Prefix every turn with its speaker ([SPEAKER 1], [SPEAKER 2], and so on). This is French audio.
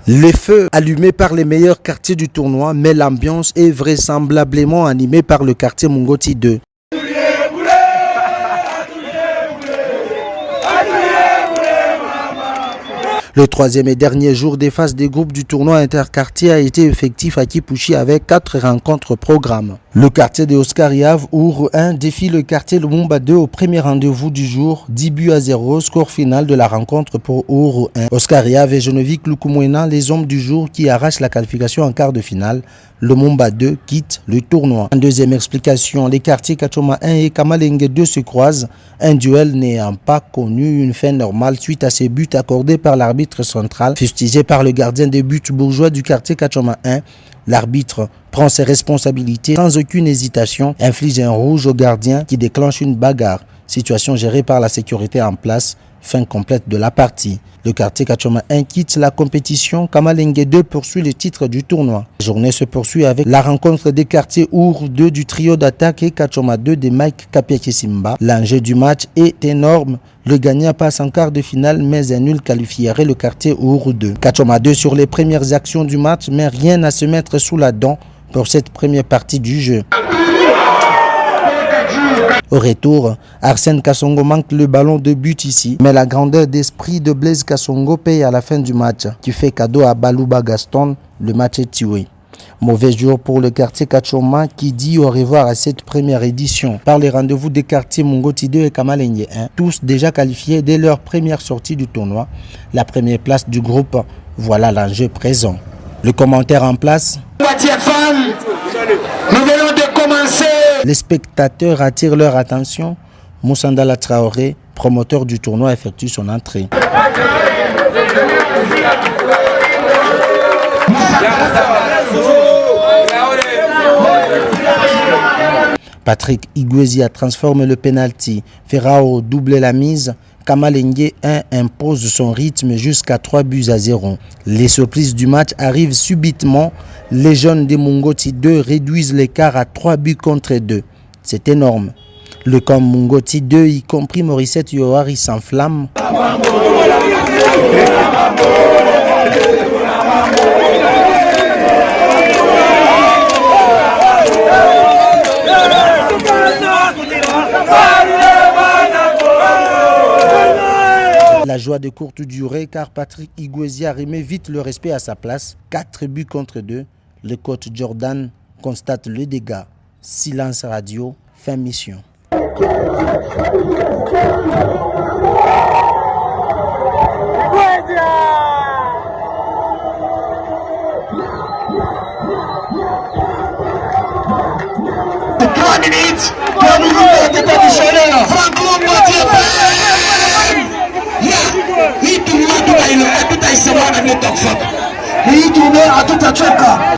[SPEAKER 1] Les feux allumés par les meilleurs quartiers du tournoi, mais l'ambiance est vraisemblablement animée par le quartier Mungoti 2. Le troisième et dernier jour des phases des groupes du tournoi interquartier a été effectif à Kipushi avec 4 rencontres programmes. Le quartier de Oscar Yav, Ouro 1, défie le quartier Lumumba 2 au premier rendez-vous du jour, 10 buts à 0, score final de la rencontre pour Ouro 1. Oscar Yav et Geneviève Lukumwena, les hommes du jour qui arrachent la qualification en quart de finale. Lumumba 2 quitte le tournoi. En deuxième explication, les quartiers Kachoma 1 et Kamalenge 2 se croisent, un duel n'ayant pas connu une fin normale suite à ces buts accordés par l'arbitre central, fustigé par le gardien des buts bourgeois du quartier Kachoma 1. L'arbitre prend ses responsabilités sans aucune hésitation, inflige un rouge au gardien qui déclenche une bagarre. Situation gérée par la sécurité en place. Fin complète de la partie. Le quartier Kachoma 1 quitte la compétition. Kamalenge 2 poursuit le titre du tournoi. La journée se poursuit avec la rencontre des quartiers Ouro 2 du trio d'attaque et Kachoma 2 de Mike Kapiakisimba. L'enjeu du match est énorme. Le gagnant passe en quart de finale, mais un nul qualifierait le quartier Ouro 2. Kachoma 2 sur les premières actions du match, mais rien à se mettre sous la dent pour cette première partie du jeu. Au retour, Arsène Kasongo manque le ballon de but ici, mais la grandeur d'esprit de Blaise Kasongo paye à la fin du match, qui fait cadeau à Balouba Gaston. Le match est tué. Mauvais jour pour le quartier Kachoma qui dit au revoir à cette première édition par les rendez-vous des quartiers Mungoti 2 et Kamalenge 1, tous déjà qualifiés dès leur première sortie du tournoi. La première place du groupe, voilà l'enjeu présent. Le commentaire en place. Nous venons de commencer. Les spectateurs attirent leur attention. Moussandala Traoré, promoteur du tournoi, effectue son entrée. Patrick Iguezia transforme le penalty. Ferrao double la mise. Kamalenge 1 impose son rythme jusqu'à 3 buts à 0. Les surprises du match arrivent subitement. Les jeunes de Mungoti 2 réduisent l'écart à 3 buts contre 2. C'est énorme. Le camp Mungoti 2, y compris Morissette Yohari, s'enflamme. La joie de courte durée car Patrick Iguezia remet vite le respect à sa place. 4 buts contre 2. Le coach Jordan constate le dégât. Silence radio, fin mission.
[SPEAKER 2] Hii tume hatuta choka.